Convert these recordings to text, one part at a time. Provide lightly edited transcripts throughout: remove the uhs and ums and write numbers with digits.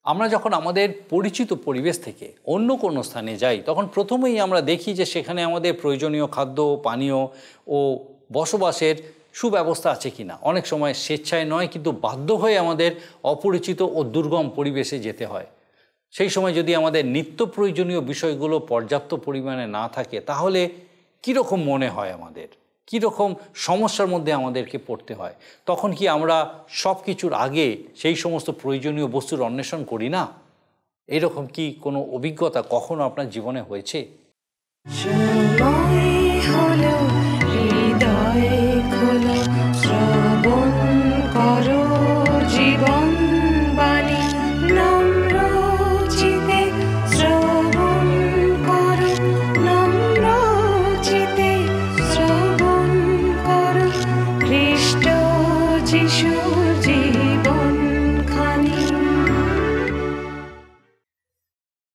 আমরা যখন আমাদের পরিচিত পরিবেশ থেকে অন্য কোনো স্থানে যাই তখন প্রথমেই আমরা দেখি যে সেখানে আমাদের প্রয়োজনীয় খাদ্য পানীয় ও বসবাসের সুব্যবস্থা আছে কিনা। অনেক সময় স্বেচ্ছায় নয় কিন্তু বাধ্য হয়ে আমাদের অপরিচিত ও দুর্গম পরিবেশে যেতে হয়। সেই সময় যদি আমাদের নিত্য প্রয়োজনীয় বিষয়গুলো পর্যাপ্ত পরিমাণে না থাকে তাহলে কীরকম মনে হয়, আমাদের কীরকম সমস্যার মধ্যে আমাদেরকে পড়তে হয়। তখন কি আমরা সব কিছুর আগে সেই সমস্ত প্রয়োজনীয় বস্তুর অন্বেষণ করি না? এরকম কি কোনো অভিজ্ঞতা কখনো আপনার জীবনে হয়েছে?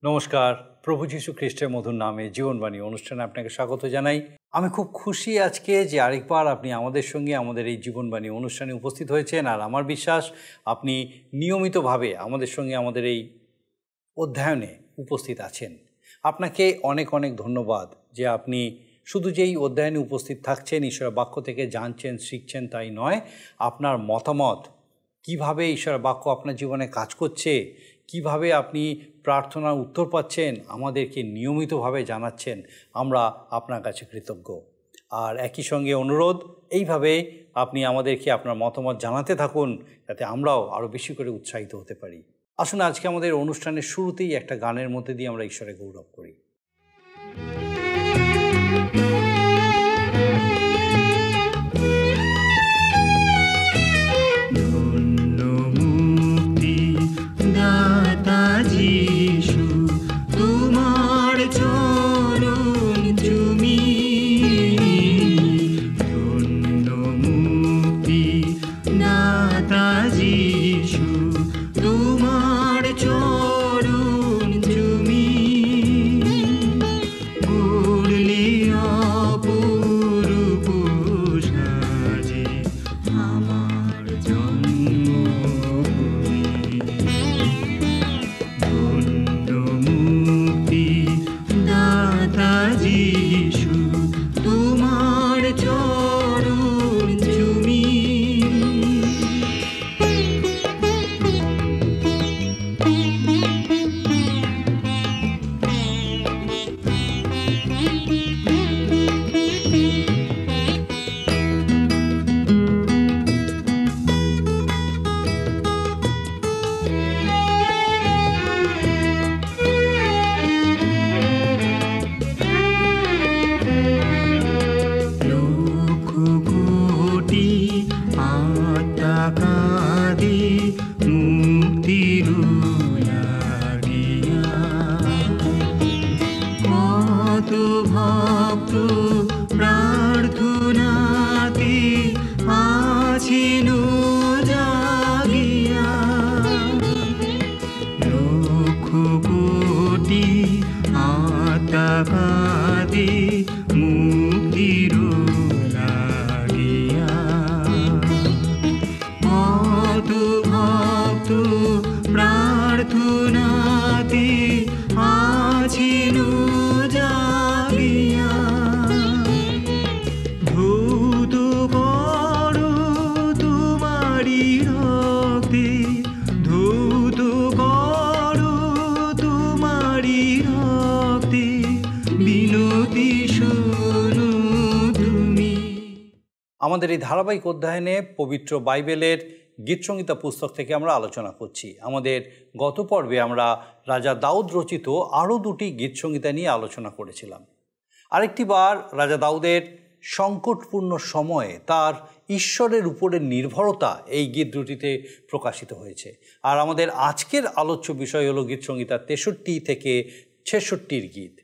নমস্কার, প্রভু যীশু খ্রিস্টের মধুর নামে জীবনবাণী অনুষ্ঠানে আপনাকে স্বাগত জানাই। আমি খুব খুশি আজকে যে আরেকবার আপনি আমাদের সঙ্গে আমাদের এই জীবনবাণী অনুষ্ঠানে উপস্থিত হয়েছেন। আর আমার বিশ্বাস আপনি নিয়মিতভাবে আমাদের সঙ্গে আমাদের এই অধ্যয়নে উপস্থিত আছেন। আপনাকে অনেক অনেক ধন্যবাদ যে আপনি শুধু যেই অধ্যয়নে উপস্থিত থাকছেন, ঈশ্বরের বাক্য থেকে জানছেন শিখছেন তাই নয়, আপনার মতামত কিভাবে ঈশ্বরের বাক্য আপনার জীবনে কাজ করছে, কিভাবে আপনি প্রার্থনার উত্তর পাচ্ছেন আমাদেরকে নিয়মিতভাবে জানাচ্ছেন। আমরা আপনার কাছে কৃতজ্ঞ। আর একই সঙ্গে অনুরোধ, এইভাবে আপনি আমাদেরকে আপনার মতামত জানাতে থাকুন যাতে আমরাও আরও বেশি করে উৎসাহিত হতে পারি। আসুন আজকে আমাদের অনুষ্ঠানের শুরুতেই একটা গানের মধ্যে দিয়ে আমরা ঈশ্বরের গৌরব করি। আমাদের এই ধারাবাহিক অধ্যয়নে পবিত্র বাইবেলের গীতসংহিতা পুস্তক থেকে আমরা আলোচনা করছি। আমাদের গত পর্বে আমরা রাজা দাউদ রচিত আরও দুটি গীতসংহিতা নিয়ে আলোচনা করেছিলাম। আরেকটি বার রাজা দাউদের সংকটপূর্ণ সময়ে তার ঈশ্বরের উপরে নির্ভরতা এই গীত দুটিতে প্রকাশিত হয়েছে। আর আমাদের আজকের আলোচ্য বিষয় হলো গীতসংহিতা 63 থেকে 66 গীত।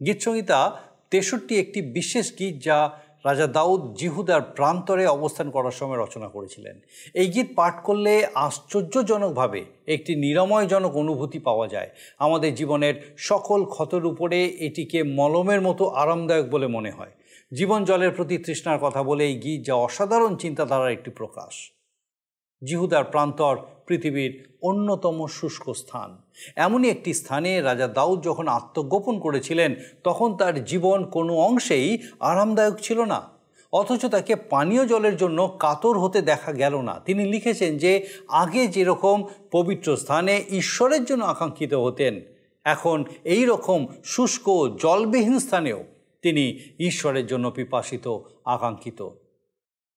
গীতসংহিতা 63 একটি বিশেষ গীত যা রাজা দাউদ জিহুদার প্রান্তরে অবস্থান করার সময় রচনা করেছিলেন। এই গীত পাঠ করলে আশ্চর্যজনকভাবে একটি নিরাময়জনক অনুভূতি পাওয়া যায়। আমাদের জীবনের সকল ক্ষতের উপরে এটিকে মলমের মতো আরামদায়ক বলে মনে হয়। জীবন জলের প্রতি তৃষ্ণার কথা বলে এই গীত যা অসাধারণ চিন্তাধারার একটি প্রকাশ। জিহুদার প্রান্তর পৃথিবীর অন্যতম শুষ্ক স্থান। এমনই একটি স্থানে রাজা দাউদ যখন আত্মগোপন করেছিলেন, তখন তার জীবন কোনো অংশেই আরামদায়ক ছিল না। অথচ তাকে পানীয় জলের জন্য কাতর হতে দেখা গেল না। তিনি লিখেছেন যে আগে যেরকম পবিত্র স্থানে ঈশ্বরের জন্য আকাঙ্ক্ষিত হতেন, এখন এই রকম শুষ্ক জলবিহীন স্থানেও তিনি ঈশ্বরের জন্য পিপাসিত, আকাঙ্ক্ষিত।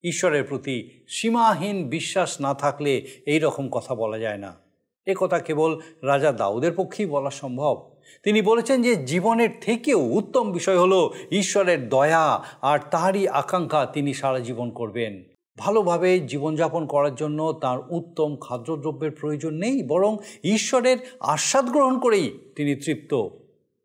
ঈশ্বরের প্রতি সীমাহীন বিশ্বাস না থাকলে এই রকম কথা বলা যায় না। এ কথা কেবল রাজা দাউদের পক্ষেই বলা সম্ভব। তিনি বলেছেন যে জীবনের থেকেও উত্তম বিষয় হলো ঈশ্বরের দয়া আর তারই আকাঙ্ক্ষা তিনি সারা জীবন করবেন। ভালোভাবে জীবনযাপন করার জন্য তার উত্তম খাদ্যদ্রব্যের প্রয়োজন নেই, বরং ঈশ্বরের আস্বাদ গ্রহণ করেই তিনি তৃপ্ত।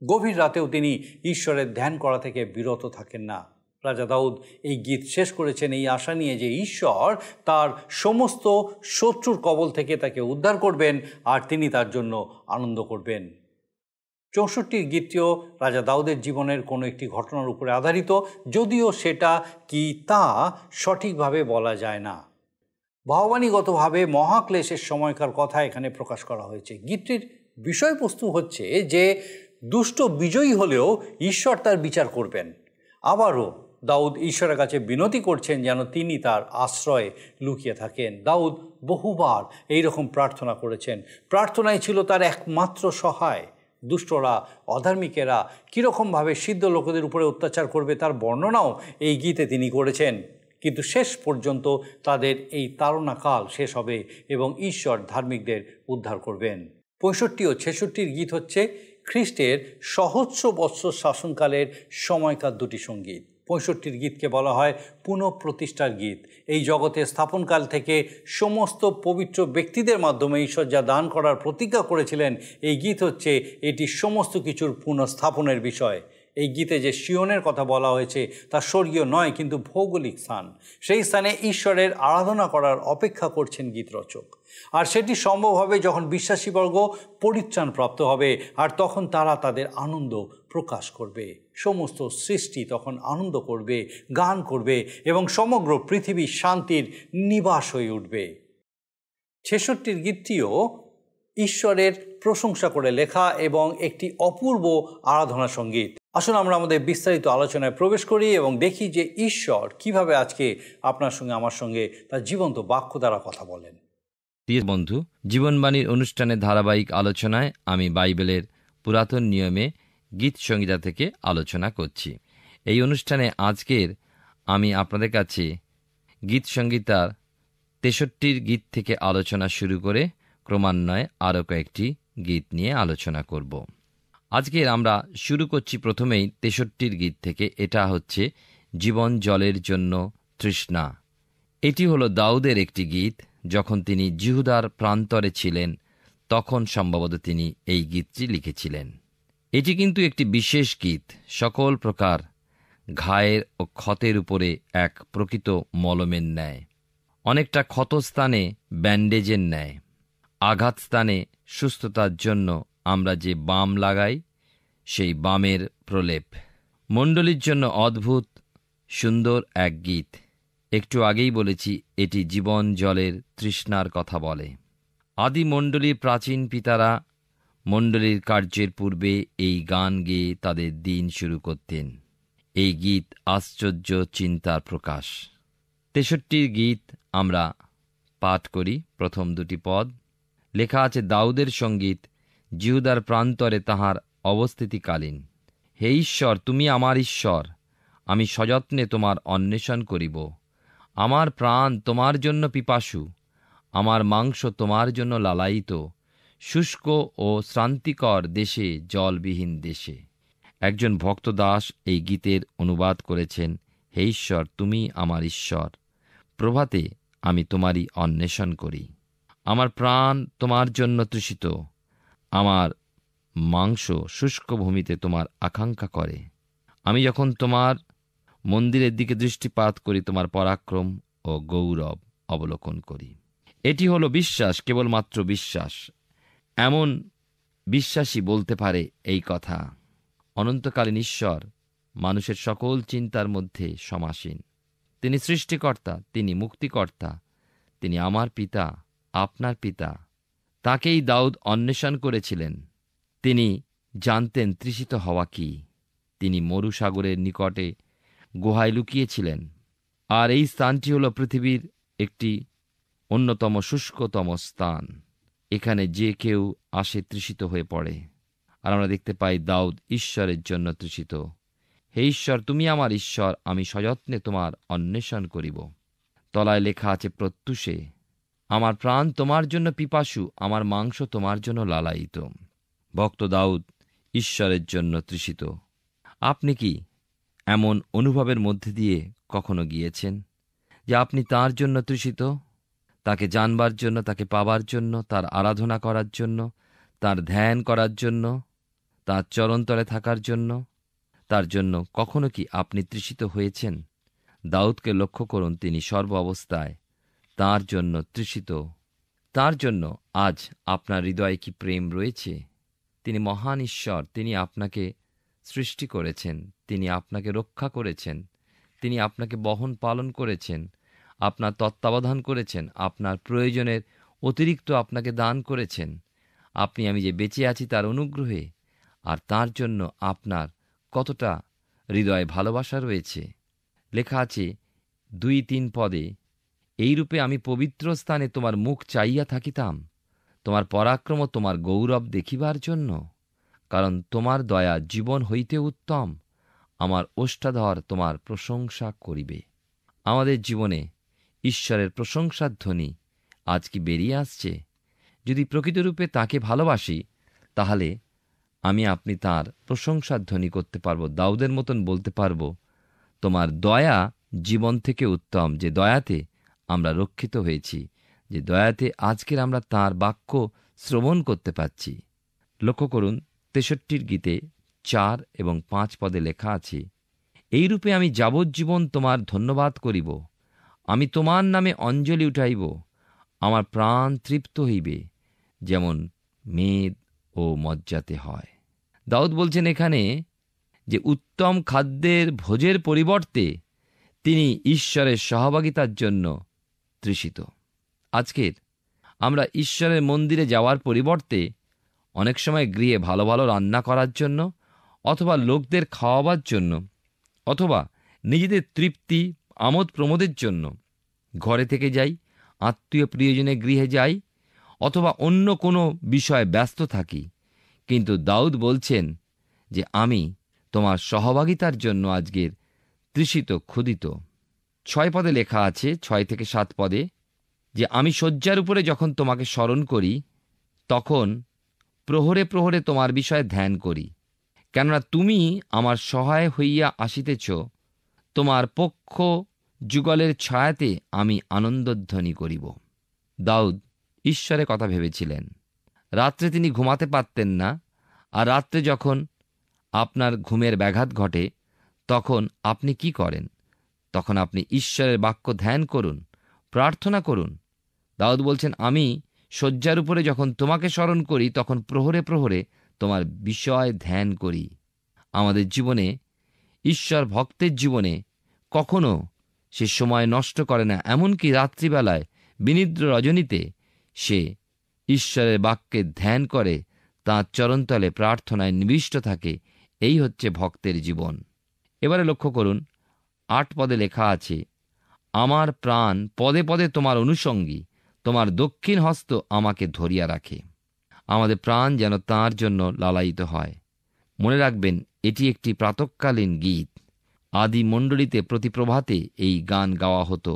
গভীর রাতেও তিনি ঈশ্বরের ধ্যান করা থেকে বিরত থাকেন না। রাজা দাউদ এই গীত শেষ করেছেন এই আশা নিয়ে যে ঈশ্বর তার সমস্ত শত্রুর কবল থেকে তাকে উদ্ধার করবেন আর তিনি তার জন্য আনন্দ করবেন। 64 গীতটিও রাজা দাউদের জীবনের কোনো একটি ঘটনার উপরে আধারিত, যদিও সেটা কি তা সঠিকভাবে বলা যায় না। ভাববাণীগতভাবে মহাক্লেশের সময়কার কথা এখানে প্রকাশ করা হয়েছে। গীতটির বিষয়বস্তু হচ্ছে যে দুষ্ট বিজয়ী হলেও ঈশ্বর তার বিচার করবেন। আবারও দাউদ ঈশ্বরের কাছে বিনতি করছেন যেন তিনি তার আশ্রয়ে লুকিয়ে থাকেন। দাউদ বহুবার এই রকম প্রার্থনা করেছেন। প্রার্থনাই ছিল তার একমাত্র সহায়। দুষ্টরা, অধার্মিকেরা কীরকমভাবে সিদ্ধ লোকেদের উপরে অত্যাচার করবে তার বর্ণনাও এই গীতে তিনি করেছেন। কিন্তু শেষ পর্যন্ত তাদের এই তাড়নাকাল শেষ হবে এবং ঈশ্বর ধার্মিকদের উদ্ধার করবেন। 65 ও 66 গীত হচ্ছে খ্রিস্টের সহস্র বৎসর শাসনকালের সময়কার দুটি সঙ্গীত। 65 গীতকে বলা হয় পুনঃপ্রতিষ্ঠার গীত। এই জগতে স্থাপনকাল থেকে সমস্ত পবিত্র ব্যক্তিদের মাধ্যমে ঈশ্বর যা দান করার প্রতিজ্ঞা করেছিলেন, এই গীত হচ্ছে এটি সমস্ত কিছুর পুনঃস্থাপনের বিষয়। এই গীতে যে সিয়নের কথা বলা হয়েছে তা স্বর্গীয় নয়, কিন্তু ভৌগোলিক স্থান। সেই স্থানে ঈশ্বরের আরাধনা করার অপেক্ষা করছেন গীতরচক। আর সেটি সম্ভব হবে যখন বিশ্বাসীবর্গ পরিত্রাণ প্রাপ্ত হবে, আর তখন তারা তাদের আনন্দ প্রকাশ করবে। সমস্ত সৃষ্টি তখন আনন্দ করবে, গান করবে এবং সমগ্র পৃথিবী শান্তির নিবাস হয়ে উঠবে। 66 গীতটিও ঈশ্বরের প্রশংসা করে লেখা এবং একটি অপূর্ব আরাধনা সঙ্গীত। আসুন আমরা আমাদের বিস্তারিত আলোচনায় প্রবেশ করি এবং দেখি যে ঈশ্বর কিভাবে আজকে আপনার সঙ্গে আমার সঙ্গে তার জীবন্ত বাক্য দ্বারা কথা বলেন। প্রিয় বন্ধু, জীবনবাণীর অনুষ্ঠানের ধারাবাহিক আলোচনায় আমি বাইবেলের পুরাতন নিয়মে গীত সংহিতা থেকে আলোচনা করছি। এই অনুষ্ঠানে আজকের আমি আপনাদের কাছে গীত সংহিতার 63 গীত থেকে আলোচনা শুরু করে ক্রমান্বয়ে আরও কয়েকটি গীত নিয়ে আলোচনা করব। আজকের আমরা শুরু করছি প্রথমেই 63 গীত থেকে। এটা হচ্ছে জীবন জলের জন্য তৃষ্ণা। এটি হলো দাউদের একটি গীত। যখন তিনি জিহুদার প্রান্তরে ছিলেন তখন সম্ভবত তিনি এই গীতটি লিখেছিলেন। এটি কিন্তু একটি বিশেষ গীত, সকল প্রকার ঘায়ের ও ক্ষতের উপরে এক প্রকৃত মলমের ন্যায়, অনেকটা ক্ষতস্থানে ব্যান্ডেজের ন্যায়, আঘাত স্থানে সুস্থতার জন্য আমরা যে বাম লাগাই সেই বামের প্রলেপ। মণ্ডলীর জন্য অদ্ভুত সুন্দর এক গীত। একটু আগেই বলেছি এটি জীবন জলের তৃষ্ণার কথা বলে। আদি মণ্ডলীর প্রাচীন পিতারা মণ্ডলীর কার্যের পূর্বে এই গান গেয়ে তাদের দিন শুরু করতেন। এই গীত আশ্চর্য চিন্তার প্রকাশ। 63 গীত আমরা পাঠ করি। প্রথম দুটি পদ লেখা আছে, দাউদের সঙ্গীত জিহুদার প্রান্তরে তাহার অবস্থিতিকালীন। হে ঈশ্বর, তুমি আমার ঈশ্বর, আমি সযত্নে তোমার অন্বেষণ করিব। আমার প্রাণ তোমার জন্য পিপাসু, আমার মাংস তোমার জন্য লালায়িত, শুষ্ক ও শ্রান্তিকর দেশে, জলবিহীন দেশে। একজন ভক্তদাস এই গীতের অনুবাদ করেছেন, হে ঈশ্বর, তুমি আমার ঈশ্বর, প্রভাতে আমি তোমারই অন্বেষণ করি। আমার প্রাণ তোমার জন্য তৃষিত, আমার মাংস শুষ্ক ভূমিতে তোমার আকাঙ্ক্ষা করে। আমি যখন তোমার মন্দিরের দিকে দৃষ্টিপাত করি, তোমার পরাক্রম ও গৌরব অবলোকন করি। এটি হলো বিশ্বাস, কেবলমাত্র বিশ্বাস। এমন বিশ্বাসী বলতে পারে এই কথা। অনন্তকালীন ঈশ্বর মানুষের সকল চিন্তার মধ্যে সমাসীন। তিনি সৃষ্টিকর্তা, তিনি মুক্তিকর্তা, তিনি আমার পিতা, আপনার পিতা, তাকেই দাউদ অন্বেষণ করেছিলেন। তিনি জানতেন তৃষিত হওয়া কি। তিনি মরুসাগরের নিকটে গুহায় লুকিয়েছিলেন। আর এই স্থানটি হল পৃথিবীর একটি অন্যতম শুষ্কতম স্থান। এখানে যে কেউ আসে তৃষিত হয়ে পড়ে। আর আমরা দেখতে পাই দাউদ ঈশ্বরের জন্য তৃষিত। হে ঈশ্বর, তুমি আমার ঈশ্বর, আমি সযত্নে তোমার অন্বেষণ করিব। তলায় লেখা আছে প্রত্যুষে, আমার প্রাণ তোমার জন্য পিপাসু, আমার মাংস তোমার জন্য লালায়িত। ভক্ত দাউদ ঈশ্বরের জন্য তৃষিত। আপনি কি এমন অনুভবের মধ্যে দিয়ে কখনো গিয়েছেন যে আপনি তার জন্য তৃষিত? তাকে জানবার জন্য, তাকে পাবার জন্য, তার আরাধনা করার জন্য, তার ধ্যান করার জন্য, তার চরণতলে থাকার জন্য, তার জন্য কখনো কি আপনি তৃষিত হয়েছেন? দাউদকে লক্ষ্য করুন, তিনি সর্ব অবস্থায় তাঁর জন্য তৃষিত। তাঁর জন্য আজ আপনার হৃদয়ে কি প্রেম রয়েছে? তিনি মহান ঈশ্বর, তিনি আপনাকে সৃষ্টি করেছেন, তিনি আপনাকে রক্ষা করেছেন, তিনি আপনাকে বহন পালন করেছেন, আপনার তত্ত্বাবধান করেছেন, আপনার প্রয়োজনের অতিরিক্ত আপনাকে দান করেছেন। আপনি আমি যে বেঁচে আছি তার অনুগ্রহে। আর তার জন্য আপনার কতটা হৃদয়ে ভালোবাসা রয়েছে। লেখা আছে 2-3 পদে, এইরূপে আমি পবিত্র স্থানে তোমার মুখ চাইয়া থাকিতাম, তোমার পরাক্রম ও তোমার গৌরব দেখিবার জন্য। কারণ তোমার দয়া জীবন হইতে উত্তম, আমার ওষ্ঠাধর তোমার প্রশংসা করিবে। আমাদের জীবনে ঈশ্বরের প্রশংসার ধ্বনি আজ কি বেরিয়ে আসছে? যদি প্রকৃতরূপে তাকে ভালোবাসি, তাহলে আপনি তাঁর প্রশংসার ধ্বনি করতে পারব। দাউদের মতন বলতে পারব, তোমার দয়া জীবন থেকে উত্তম। যে দয়াতে আমরা রক্ষিত হয়েছি, যে দয়াতে আজকের আমরা তাঁর বাক্য শ্রবণ করতে পাচ্ছি। লক্ষ্য করুন 63 গীতে 4 এবং 5 পদে লেখা আছে, এইরূপে আমি যাবজ্জীবন তোমার ধন্যবাদ করিব, আমি তোমার নামে অঞ্জলি উঠাইব, আমার প্রাণ তৃপ্ত হইবে, যেমন মেদ ও মজ্জাতে হয়। দাউদ বলছেন এখানে যে উত্তম খাদ্যের ভোজের পরিবর্তে তিনি ঈশ্বরের সহভাগিতার জন্য তৃষিত। আজকের আমরা ঈশ্বরের মন্দিরে যাওয়ার পরিবর্তে অনেক সময় গৃহে ভালো ভালো রান্না করার জন্য, অথবা লোকদের খাওয়াবার জন্য, অথবা নিজেদের তৃপ্তি আমোদ প্রমোদের জন্য ঘরে থেকে যাই, আত্মীয় প্রিয়জনের গৃহে যাই, অথবা অন্য কোনো বিষয়ে ব্যস্ত থাকি। কিন্তু দাউদ বলছেন যে আমি তোমার সহভাগিতার জন্য আজকের তৃষিত, ক্ষুধিত। 6 পদে লেখা আছে, 6 থেকে 7 পদে, যে আমি শয্যার উপরে যখন তোমাকে স্মরণ করি, তখন প্রহরে প্রহরে তোমার বিষয়ে ধ্যান করি। কেননা তুমি আমার সহায় হইয়া আসিতেছ, তোমার পক্ষ যুগলের ছায়াতে আমি আনন্দধ্বনি করিব। দাউদ ঈশ্বরের কথা ভেবেছিলেন। রাত্রে তিনি ঘুমাতে পারতেন না। আর রাত্রে যখন আপনার ঘুমের ব্যাঘাত ঘটে, তখন আপনি কি করেন? তখন আপনি ঈশ্বরের বাক্য ধ্যান করুন, প্রার্থনা করুন। দাউদ বলছেন, আমি শয্যার উপরে যখন তোমাকে স্মরণ করি, তখন প্রহরে প্রহরে তোমার বিষয় ধ্যান করি। আমাদের জীবনে, ঈশ্বর ভক্তের জীবনে কখনো সে সময় নষ্ট করে না। এমনকি রাত্রিবেলায় বিনিদ্র রজনীতে সে ঈশ্বরের বাক্যে ধ্যান করে, তাঁর চরণতলে প্রার্থনায় নিবিষ্ট থাকে। এই হচ্ছে ভক্তের জীবন। এবারে লক্ষ্য করুন 8 পদে লেখা আছে, আমার প্রাণ পদে পদে তোমার অনুসঙ্গী, তোমার দক্ষিণ হস্ত আমাকে ধরিয়া রাখে। আমাদের প্রাণ যেন তাঁর জন্য লালায়িত হয়। মনে রাখবেন, এটি একটি প্রাতঃকালীন গীত। আদি মণ্ডলীতে প্রতি প্রভাতে এই গান গাওয়া হতো।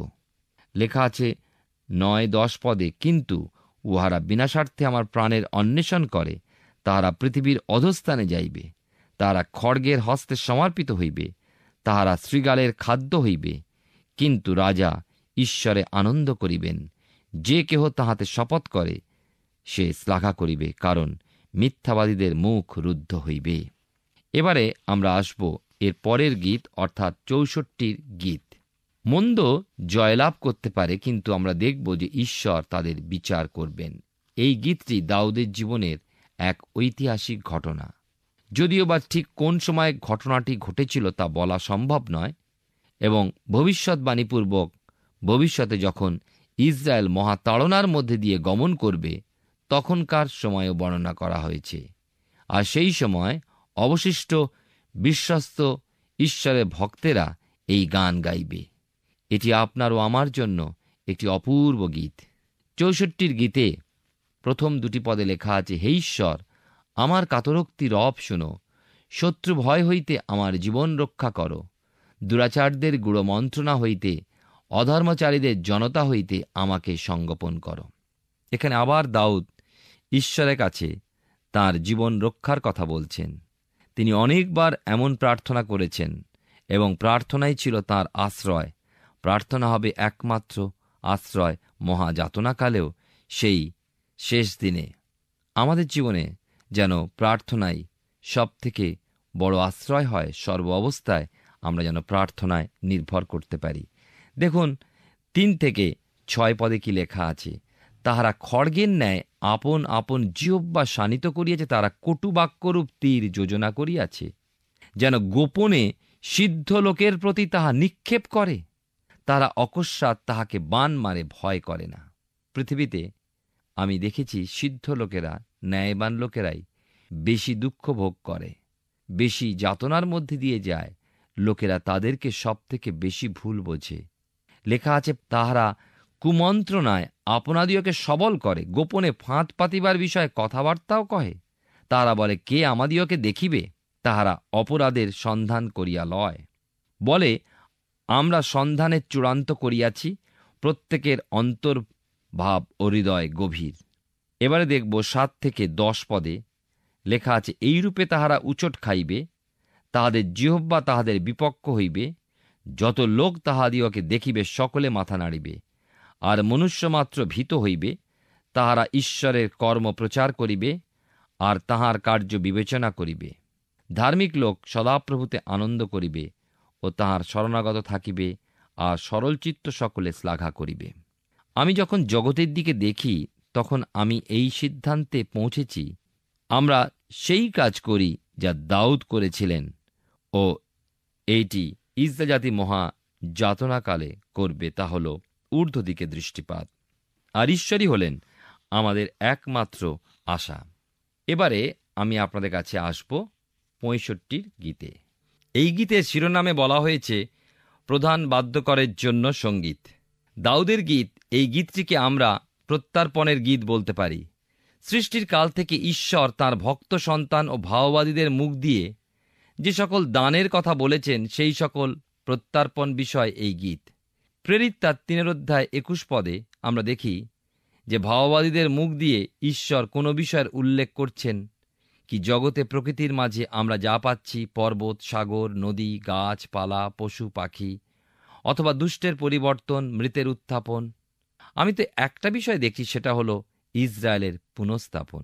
লেখা আছে 9-10 পদে, কিন্তু উহারা বিনাশার্থে আমার প্রাণের অন্বেষণ করে, তাহারা পৃথিবীর অধস্থানে যাইবে, তাহারা খড়গের হস্তে সমর্পিত হইবে, তাহারা শৃগালের খাদ্য হইবে। কিন্তু রাজা ঈশ্বরে আনন্দ করিবেন, যে কেহ তাহাতে শপথ করে সে শ্লাঘা করিবে, কারণ মিথ্যাবাদীদের মুখ রুদ্ধ হইবে। এবারে আমরা আসব এর পরের গীত, অর্থাৎ 64 গীত। মন্দ জয়লাভ করতে পারে, কিন্তু আমরা দেখব যে ঈশ্বর তাদের বিচার করবেন। এই গীতটি দাউদের জীবনের এক ঐতিহাসিক ঘটনা। যদিও বা ঠিক কোন সময় ঘটনাটি ঘটেছিল তা বলা সম্ভব নয়, এবং ভবিষ্যৎবাণীপূর্বক ভবিষ্যতে যখন ইসরায়েল মহাতাড়নার মধ্যে দিয়ে গমন করবে তখনকার সময়ও বর্ণনা করা হয়েছে। আর সেই সময় অবশিষ্ট বিশ্বস্ত ঈশ্বরের ভক্তেরা এই গান গাইবে। এটি আপনার ও আমার জন্য একটি অপূর্ব গীত। 64 গীতে প্রথম 2 পদে লেখা আছে, হে ঈশ্বর, আমার কাতরোক্তি রব শুনো, শত্রু ভয় হইতে আমার জীবন রক্ষা করো, দুরাচারদের গূঢ় মন্ত্রণা হইতে, অধর্মচারীদের জনতা হইতে আমাকে সংগোপন করো। এখানে আবার দাউদ ঈশ্বরের কাছে তার জীবন রক্ষার কথা বলছেন। তিনি অনেকবার এমন প্রার্থনা করেছেন এবং প্রার্থনাই ছিল তার আশ্রয়। প্রার্থনা হবে একমাত্র আশ্রয় মহাযাতনাকালেও, সেই শেষ দিনে। আমাদের জীবনে যেন প্রার্থনাই সব থেকে বড় আশ্রয় হয়। সর্ব অবস্থায় আমরা যেন প্রার্থনায় নির্ভর করতে পারি। দেখুন 3 থেকে 6 পদে কি লেখা আছে, তাহারা খড়গের ন্যায় আপন আপন জিহ্বা শানিত করিয়াছে, তারা কটু বাক্যরূপ তীর যোজনা করিয়াছে, যেন গোপনে সিদ্ধ লোকের প্রতি তাহা নিক্ষেপ করে, তারা অকস্মাৎ তাহাকে বান মারে, ভয় করে না। পৃথিবীতে আমি দেখেছি সিদ্ধ লোকেরা, ন্যায়বান লোকেরাই বেশি দুঃখ ভোগ করে, বেশি যাতনার মধ্যে দিয়ে যায়। লোকেরা তাদেরকে সব থেকে বেশি ভুল বোঝে। লেখা আছে, তাহারা কুমন্ত্রণায় আপনাদিওকে সবল করে, গোপনে ফাঁদ পাতিবার বিষয়ে কথাবার্তাও কহে। তাহারা বলে, কে আমাদিওকে দেখিবে? তাহারা অপরাধের সন্ধান করিয়া লয়, বলে, আমরা সন্ধানের চূড়ান্ত করিয়াছি, প্রত্যেকের অন্তর্ভাব ও হৃদয় গভীর। এবারে দেখব 7 থেকে 10 পদে লেখা আছে, এইরূপে তাহারা উচট খাইবে, তাহাদের জিহ্বা তাহাদের বিপক্ষ হইবে, যত লোক তাহাদিওকে দেখিবে সকলে মাথা নাড়িবে, আর মনুষ্যমাত্র ভীত হইবে। তাহারা ঈশ্বরের কর্ম প্রচার করিবে, আর তাহার কার্য বিবেচনা করিবে। ধার্মিক লোক সদাপ্রভুতে আনন্দ করিবে ও তাহার শরণাগত থাকিবে, আর সরলচিত্ত সকলে শ্লাঘা করিবে। আমি যখন জগতের দিকে দেখি, তখন আমি এই সিদ্ধান্তে পৌঁছেছি, আমরা সেই কাজ করি যা দাউদ করেছিলেন, ও এইটি ইসরায়েল জাতি মহা যাতনাকালে করবে, তা হল ঊর্ধ্ব দিকে দৃষ্টিপাত। আর ঈশ্বরই হলেন আমাদের একমাত্র আশা। এবারে আমি আপনাদের কাছে আসব 65 গীতে। এই গীতের শিরোনামে বলা হয়েছে প্রধান বাদ্যকরের জন্য সঙ্গীত। দাউদের গীত, এই গীতটিকে আমরা প্রত্যার্পণের গীত বলতে পারি। সৃষ্টির কাল থেকে ঈশ্বর তাঁর ভক্ত সন্তান ও ভাওবাদীদের মুখ দিয়ে যে সকল দানের কথা বলেছেন, সেই সকল প্রত্যার্পণ বিষয় এই গীত। প্রেরিত তার 3 অধ্যায় 21 পদে আমরা দেখি যে ভাওবাদীদের মুখ দিয়ে ঈশ্বর কোনো বিষয়ের উল্লেখ করছেন কি জগতে প্রকৃতির মাঝে আমরা যা পাচ্ছি, পর্বত, সাগর, নদী, গাছপালা, পশু পাখি, অথবা দুষ্টের পরিবর্তন, মৃতের উত্থাপন। আমি তো একটা বিষয় দেখি, সেটা হলো ইসরায়েলের পুনঃস্থাপন।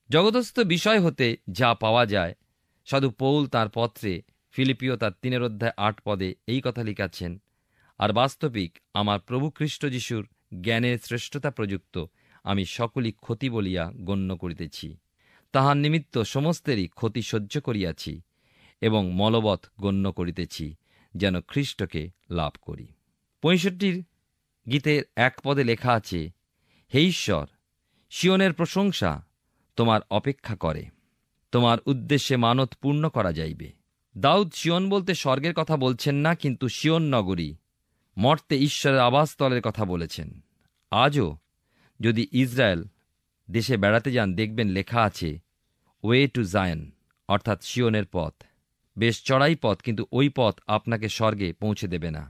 জগতস্থ বিষয় হতে যা পাওয়া যায়, সাধু পৌল তাঁর পত্রে ফিলিপিও তার 3 অধ্যায় 8 পদে এই কথা লিখাচ্ছেন, আর বাস্তবিক আমার প্রভু খ্রিস্ট যিশুর জ্ঞানের শ্রেষ্ঠতা প্রযুক্ত আমি সকলই ক্ষতি বলিয়া গণ্য করিতেছি। তাহার নিমিত্ত সমস্তেরই ক্ষতি সহ্য করিয়াছি এবং মলবৎ গণ্য করিতেছি, যেন খ্রিস্টকে লাভ করি। 65 গীতের 1 পদে লেখা আছে, হে ঈশ্বর, সিয়নের প্রশংসা তোমার অপেক্ষা করে, তোমার উদ্দেশ্যে মানত পূর্ণ করা যাইবে। দাউদ সিয়ন বলতে স্বর্গের কথা বলছেন না, কিন্তু সিয়ন নগরী, মর্তে ঈশ্বরের আবাসস্থলের কথা বলেছেন। আজও যদি ইসরায়েল দেশে বেড়াতে যান, দেখবেন লেখা আছে ওয়ে টু জায়ন, অর্থাৎ সিয়নের পথ। বেশ চড়াই পথ, কিন্তু ওই পথ আপনাকে স্বর্গে পৌঁছে দেবে না।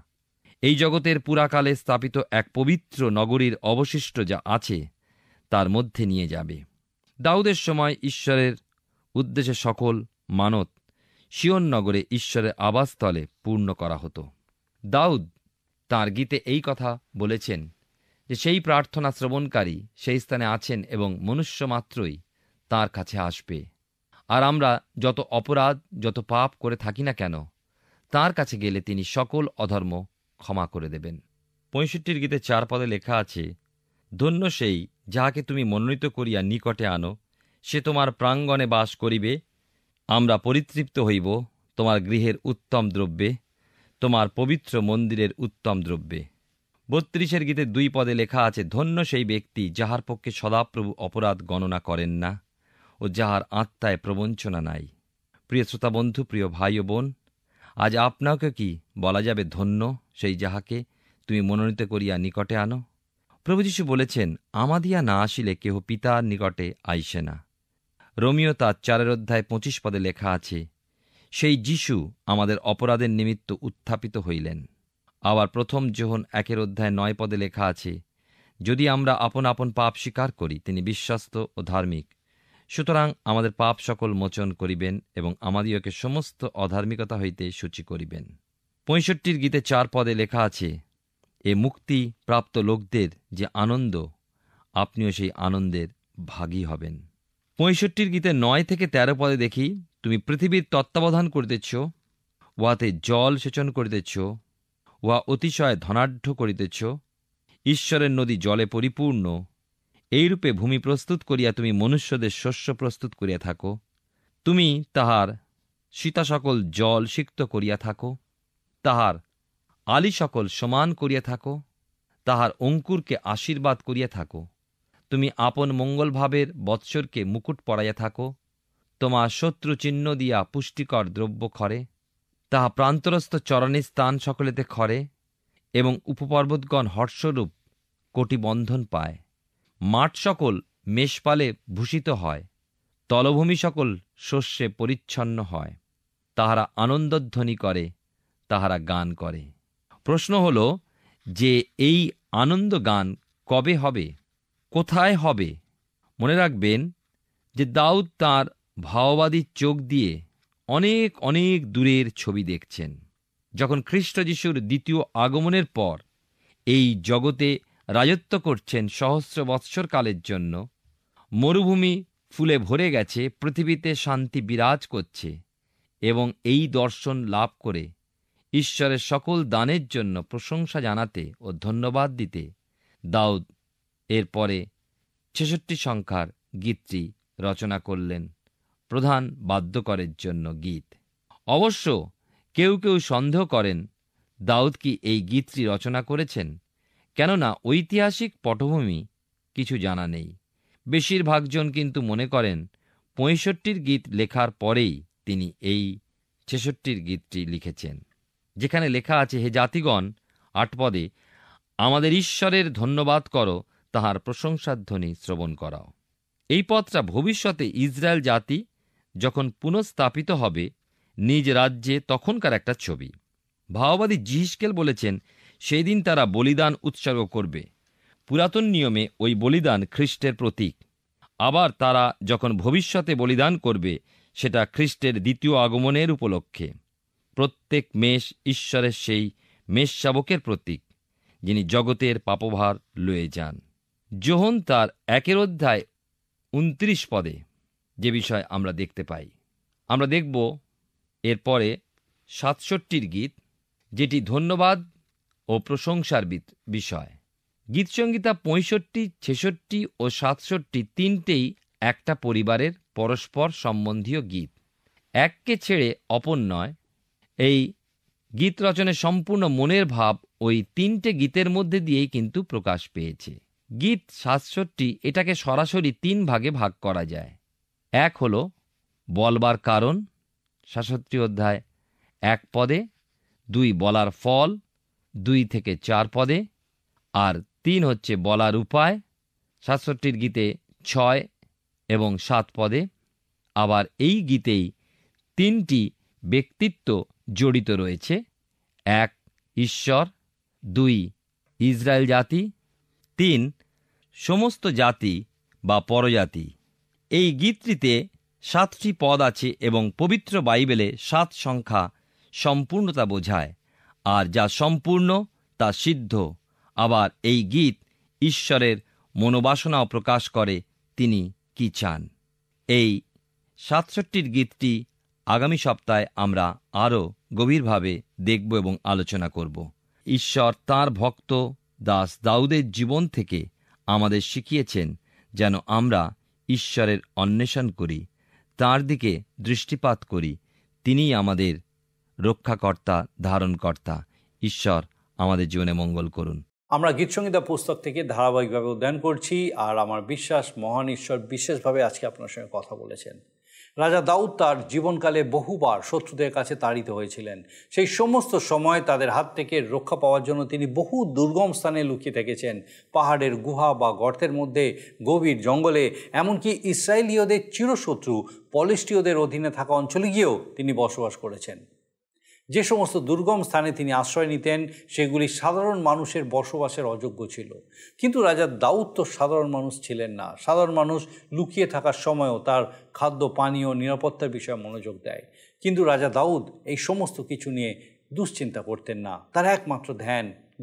এই জগতের পুরাকালে স্থাপিত এক পবিত্র নগরীর অবশিষ্ট যা আছে তার মধ্যে নিয়ে যাবে। দাউদের সময় ঈশ্বরের উদ্দেশ্যে সকল মানত সিয়ন নগরে ঈশ্বরের আবাসস্থলে পূর্ণ করা হতো। দাউদ তাঁর গীতে এই কথা বলেছেন যে সেই প্রার্থনা শ্রবণকারী সেই স্থানে আছেন এবং মনুষ্য মাত্রই তাঁর কাছে আসবে। আর আমরা যত অপরাধ, যত পাপ করে থাকি না কেন, তাঁর কাছে গেলে তিনি সকল অধর্ম ক্ষমা করে দেবেন। 65 গীতে 4 পদে লেখা আছে, ধন্য সেই যাহাকে তুমি মনোনীত করিয়া নিকটে আনো, সে তোমার প্রাঙ্গণে বাস করিবে। আমরা পরিতৃপ্ত হইব তোমার গৃহের উত্তম দ্রব্যে, তোমার পবিত্র মন্দিরের উত্তম দ্রব্যে। 32 গীতে 2 পদে লেখা আছে, ধন্য সেই ব্যক্তি যাহার পক্ষে সদাপ্রভু অপরাধ গণনা করেন না ও যাহার আত্মায় প্রবঞ্চনা নাই। প্রিয় শ্রোতা বন্ধু, প্রিয় ভাই ও বোন, আজ আপনাকে কি বলা যাবে ধন্য সেই যাহাকে তুমি মনোনীত করিয়া নিকটে আনো? প্রভু যীশু বলেছেন, আমাদিয়া না আসিলে কেহ পিতার নিকটে আইসে না। রোমিও তার 4 পদে লেখা আছে, সেই যীশু আমাদের অপরাধের নিমিত্ত উত্থাপিত হইলেন। আবার 1 যোহন 1 পদে লেখা আছে, যদি আমরা আপন আপন পাপ স্বীকার করি, তিনি বিশ্বস্ত ও ধার্মিক, সুতরাং আমাদের পাপ সকল মোচন করিবেন এবং আমাদিওকে সমস্ত অধার্মিকতা হইতে সূচি করিবেন। 65 গীতে 4 পদে লেখা আছে, এ মুক্তি প্রাপ্ত লোকদের যে আনন্দ, আপনিও সেই আনন্দের ভাগী হবেন। 65 গীতে 9-13 পদে দেখি, তুমি পৃথিবীর তত্ত্বাবধান করিতেছ, উহাতে জল সেচন করিতেছ, উহা অতিশয় ধনাঢ্য করিতেছ, ঈশ্বরের নদী জলে পরিপূর্ণ। এইরূপে ভূমি প্রস্তুত করিয়া তুমি মনুষ্যদের শস্য প্রস্তুত করিয়া থাকো। তুমি তাহার সীতা সকল জল সিক্ত করিয়া থাকো, তাহার আলি সকল সমান করিয়া থাকো, তাহার অঙ্কুরকে আশীর্বাদ করিয়া থাকো। তুমি আপন মঙ্গলভাবের বৎসরকে মুকুট পরাইয়া থাকো, তোমার শত্রু চিহ্ন দিয়া পুষ্টিকর দ্রব্য খরে, তাহা প্রান্তরস্থ চরণী স্থান সকলেতে খরে, এবং উপপর্বতগণ হর্ষরূপ কোটিবন্ধন পায়। মাঠ সকল মেষপালে ভূষিত হয়, তলভূমি সকল শস্যে পরিচ্ছন্ন হয়। তাহারা আনন্দধ্বনি করে, তাহারা গান করে। প্রশ্ন হল যে এই আনন্দ গান কবে হবে, কোথায় হবে? মনে রাখবেন যে দাউদ তাঁর ভাওবাদী চোখ দিয়ে অনেক অনেক দূরের ছবি দেখছেন। যখন খ্রিস্ট যিশুর দ্বিতীয় আগমনের পর এই জগতে রাজত্ব করছেন সহস্র বৎসর কালের জন্য, মরুভূমি ফুলে ভরে গেছে, পৃথিবীতে শান্তি বিরাজ করছে, এবং এই দর্শন লাভ করে ঈশ্বরের সকল দানের জন্য প্রশংসা জানাতে ও ধন্যবাদ দিতে দাউদ এরপরে 66 সংখ্যার গীতটি রচনা করলেন, প্রধান বাদ্যকরের জন্য গীত। অবশ্য কেউ কেউ সন্দেহ করেন দাউদ কি এই গীতটি রচনা করেছেন, কেননা ঐতিহাসিক পটভূমি কিছু জানা নেই। বেশিরভাগ জন কিন্তু মনে করেন 65 গীত লেখার পরেই তিনি এই 66 গীতটি লিখেছেন, যেখানে লেখা আছে, হে জাতিগণ, 8 পদে, আমাদের ঈশ্বরের ধন্যবাদ করো, তাহার প্রশংসাধ্বনি শ্রবণ করাও। এই পদটা ভবিষ্যতে ইসরায়েল জাতি যখন পুনঃস্থাপিত হবে নিজ রাজ্যে, তখনকার একটা ছবি। ভাওবাদী জিহিসকেল বলেছেন, সেই দিন তারা বলিদান উৎসর্গ করবে। পুরাতন নিয়মে ওই বলিদান খ্রিস্টের প্রতীক। আবার তারা যখন ভবিষ্যতে বলিদান করবে, সেটা খ্রিস্টের দ্বিতীয় আগমনের উপলক্ষে। প্রত্যেক মেষ ঈশ্বরের সেই মেষ শাবকের প্রতীক, যিনি জগতের পাপভার লয়ে যান। যোহন তার 1 পদে যে বিষয় আমরা দেখতে পাই, আমরা দেখব এরপরে 67 গীত, যেটি ধন্যবাদ ও প্রশংসার বিষয়। গীতসংহিতা 65, 66 ও 67 তিনটেই একটা পরিবারের পরস্পর সম্বন্ধীয় গীত, এককে ছেড়ে অপর নয়। এই গীত রচনার সম্পূর্ণ মনের ভাব ওই তিনটে গীতের মধ্যে দিয়েই কিন্তু প্রকাশ পেয়েছে। গীত 67 এটাকে সরাসরি 3 ভাগে ভাগ করা যায়। এক হলো বলবার কারণ, 67 অধ্যায় 1 পদে, 2 বলার ফল 2 থেকে 4 পদে, আর 3 হচ্ছে বলার উপায়, 67 গীতে 6 এবং 7 পদে। আবার এই গীতেই 3টি ব্যক্তিত্ব জড়িত রয়েছে, 1 ঈশ্বর, 2 ইসরায়েল জাতি, 3 সমস্ত জাতি বা পরজাতি। এই গীতটিতে 7টি পদ আছে এবং পবিত্র বাইবেলে 7 সংখ্যা সম্পূর্ণতা বোঝায়, আর যা সম্পূর্ণ তা সিদ্ধ। আবার এই গীত ঈশ্বরের মনোবাসনাও প্রকাশ করে, তিনি কি চান। এই 67 গীতটি আগামী সপ্তাহে আমরা আরও গভীরভাবে দেখব এবং আলোচনা করব। ঈশ্বর তাঁর ভক্ত দাস দাউদের জীবন থেকে আমাদের শিখিয়েছেন যেন আমরা ঈশ্বরের অন্বেষণ করি, তাঁর দিকে দৃষ্টিপাত করি। তিনিই আমাদের রক্ষাকর্তা, ধারণকর্তা। ঈশ্বর আমাদের জীবনে মঙ্গল করুন। আমরা গীতসংহিতা পুস্তক থেকে ধারাবাহিকভাবে অধ্যয়ন করছি, আর আমার বিশ্বাস মহান ঈশ্বর বিশেষভাবে আজকে আপনার সঙ্গে কথা বলেছেন। রাজা দাউদ তার জীবনকালে বহুবার শত্রুদের কাছে তাড়িত হয়েছিলেন। সেই সমস্ত সময় তাদের হাত থেকে রক্ষা পাওয়ার জন্য তিনি বহু দুর্গম স্থানে লুকিয়ে থেকেছেন, পাহাড়ের গুহা বা গর্তের মধ্যে, গভীর জঙ্গলে, এমনকি ইসরায়েলীয়দের চিরশত্রু পলিষ্টীয়দের অধীনে থাকা অঞ্চলে গিয়েও তিনি বসবাস করেছেন। যে সমস্ত দুর্গম স্থানে তিনি আশ্রয় নিতেন সেগুলি সাধারণ মানুষের বসবাসের অযোগ্য ছিল। কিন্তু রাজা দাউদ তো সাধারণ মানুষ ছিলেন না। সাধারণ মানুষ লুকিয়ে থাকার সময়ও তার খাদ্য, পানীয়, নিরাপত্তার বিষয়ে মনোযোগ দেয়। কিন্তু রাজা দাউদ এই সমস্ত কিছু নিয়ে দুশ্চিন্তা করতেন না। তার একমাত্র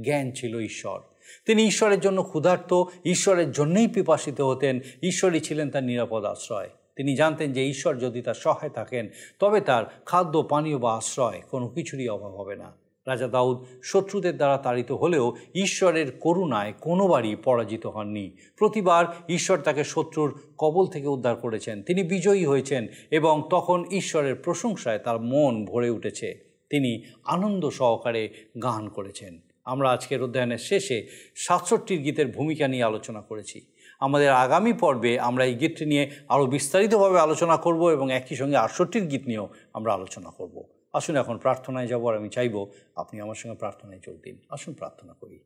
জ্ঞান ছিল ঈশ্বর। তিনি ঈশ্বরের জন্য ক্ষুধার্ত, ঈশ্বরের জন্যই পিপাসিত হতেন। ঈশ্বরই ছিলেন তার নিরাপদ আশ্রয়। তিনি জানতেন যে ঈশ্বর যদি তার সহায় থাকেন তবে তার খাদ্য, পানীয় বা আশ্রয় কোনো কিছুরই অভাব হবে না। রাজা দাউদ শত্রুদের দ্বারা তাড়িত হলেও ঈশ্বরের করুণায় কোনোবারই পরাজিত হননি। প্রতিবার ঈশ্বর তাকে শত্রুর কবল থেকে উদ্ধার করেছেন। তিনি বিজয়ী হয়েছেন এবং তখন ঈশ্বরের প্রশংসায় তার মন ভরে উঠেছে। তিনি আনন্দ সহকারে গান করেছেন। আমরা আজকের অধ্যয়নের শেষে 67 গীতের ভূমিকা নিয়ে আলোচনা করেছি। আমাদের আগামী পর্বে আমরা এই গীতটি নিয়ে আরও বিস্তারিতভাবে আলোচনা করব এবং একই সঙ্গে 68 গীত নিয়েও আমরা আলোচনা করব। আসুন এখন প্রার্থনায় যাব, আর আমি চাইব আপনি আমার সঙ্গে প্রার্থনায় যোগ দিন। আসুন প্রার্থনা করি।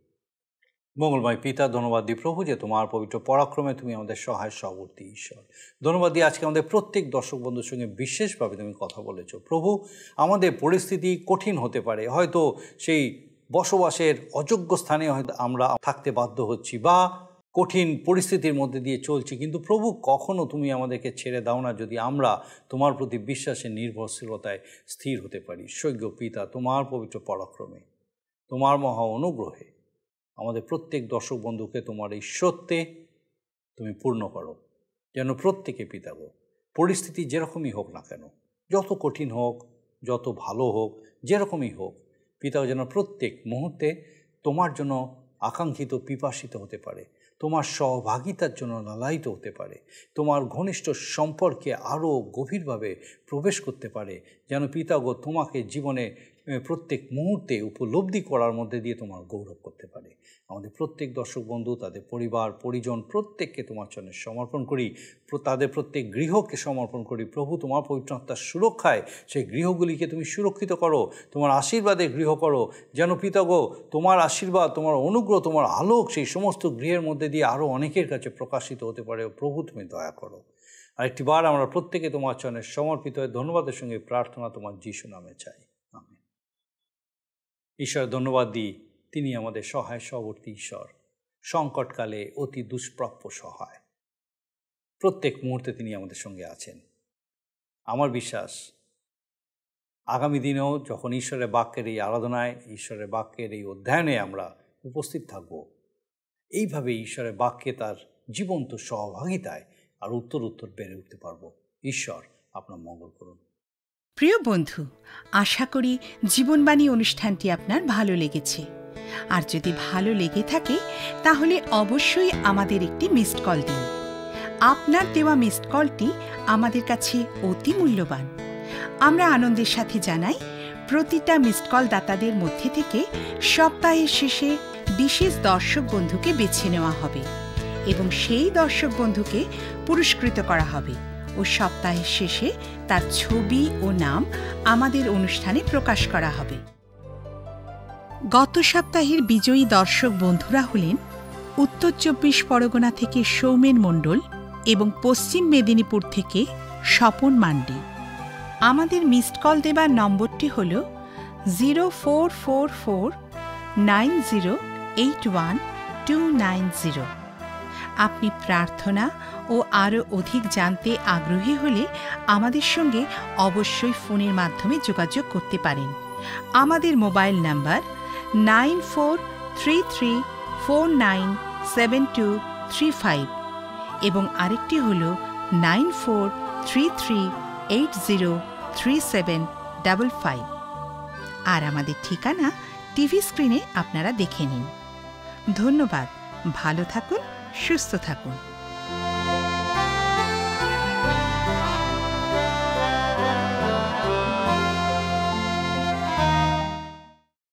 মঙ্গলময় পিতা, ধন্যবাদ দিই প্রভু যে তোমার পবিত্র পরাক্রমে তুমি আমাদের সহায় সহবর্তী ঈশ্বর। ধন্যবাদ দিই আজকে আমাদের প্রত্যেক দর্শক বন্ধুর সঙ্গে বিশেষভাবে তুমি কথা বলেছো। প্রভু, আমাদের পরিস্থিতি কঠিন হতে পারে, হয়তো সেই বসবাসের অযোগ্য স্থানে হয়তো আমরা থাকতে বাধ্য হচ্ছি বা কঠিন পরিস্থিতির মধ্যে দিয়ে চলছি, কিন্তু প্রভু কখনো তুমি আমাদেরকে ছেড়ে দাও না যদি আমরা তোমার প্রতি বিশ্বাসের নির্ভরশীলতায় স্থির হতে পারি। সৈক্য পিতা, তোমার পবিত্র পরাক্রমে, তোমার মহা অনুগ্রহে আমাদের প্রত্যেক দর্শক বন্ধুকে তোমার এই সত্যে তুমি পূর্ণ করো, যেন প্রত্যেকে পিতাগো পরিস্থিতি যেরকমই হোক না কেন, যত কঠিন হোক, যত ভালো হোক, যেরকমই হোক, পিতাও যেন প্রত্যেক মুহূর্তে তোমার জন্য আকাঙ্ক্ষিত, পিপাসিত হতে পারে, তোমার সহভাগিতার জন্য লালায়িত হতে পারে, তোমার ঘনিষ্ঠ সম্পর্কে আরও গভীরভাবে প্রবেশ করতে পারে, যেন পিতাগো তোমাকে জীবনে প্রত্যেক মুহূর্তে উপলব্ধি করার মধ্যে দিয়ে তোমার গৌরব করতে পারে। আমাদের প্রত্যেক দর্শক বন্ধু, তাদের পরিবার পরিজন প্রত্যেককে তোমার চরণে সমর্পণ করি, তাদের প্রত্যেক গৃহকে সমর্পণ করি। প্রভু, তোমার পবিত্র আত্মার সুরক্ষায় সেই গৃহগুলিকে তুমি সুরক্ষিত করো, তোমার আশীর্বাদে গৃহ করো, যেন পিতাগো তোমার আশীর্বাদ, তোমার অনুগ্রহ, তোমার আলোক সেই সমস্ত গৃহের মধ্যে দিয়ে আরও অনেকের কাছে প্রকাশিত হতে পারে। প্রভু, তুমি দয়া করো। আরেকটি বার আমরা প্রত্যেকে তোমার চরণে সমর্পিত হয়ে ধন্যবাদের সঙ্গে প্রার্থনা তোমার যিশু নামে চাই, আমেন। ঈশ্বর ধন্যবাদ দিই, তিনি আমাদের সহায় সহবর্তী ঈশ্বর, সংকটকালে অতি দুষ্প্রাপ্য সহায়। প্রত্যেক মুহূর্তে তিনি আমাদের সঙ্গে আছেন। আমার বিশ্বাস আগামী দিনেও যখন ঈশ্বরের বাক্যের এই আরাধনায়, ঈশ্বরের বাক্যের এই অধ্যয়নে আমরা উপস্থিত থাকব, এইভাবে ঈশ্বরের বাক্যে তার জীবন্ত সহভাগিতায় আর উত্তর বেড়ে উঠতে পারব। ঈশ্বর আপনার মঙ্গল করুন। প্রিয় বন্ধু, আশা করি জীবনবাণী অনুষ্ঠানটি আপনার ভালো লেগেছে। আর যদি ভালো লেগে থাকে তাহলে অবশ্যই আমাদের একটি মিসড কল দিন। আপনার দেওয়া মিসড কলটি আমাদের কাছে অতি মূল্যবান। আমরা আনন্দের সাথে জানাই, প্রতিটা মিসড কল দাতাদের মধ্যে থেকে সপ্তাহের শেষে বিশেষ দর্শক বন্ধুকে বেছে নেওয়া হবে এবং সেই দর্শক বন্ধুকে পুরস্কৃত করা হবে ও সপ্তাহের শেষে তার ছবি ও নাম আমাদের অনুষ্ঠানে প্রকাশ করা হবে। গত সপ্তাহের বিজয়ী দর্শক বন্ধুরা হলেন উত্তর 24 পরগনা থেকে সৌমেন মণ্ডল এবং পশ্চিম মেদিনীপুর থেকে স্বপন মান্ডি। আমাদের মিসড কল দেবার নম্বরটি হল 04449081 আপনি প্রার্থনা ও আরও অধিক জানতে আগ্রহী হলে আমাদের সঙ্গে অবশ্যই ফোনের মাধ্যমে যোগাযোগ করতে পারেন। আমাদের মোবাইল নাম্বার 9433497235 এবং আরেকটি হল 9433803755। আর আমাদের ঠিকানা টিভি স্ক্রিনে আপনারা দেখে নিন। ধন্যবাদ। ভালো থাকুন, সুস্থ থাকুন।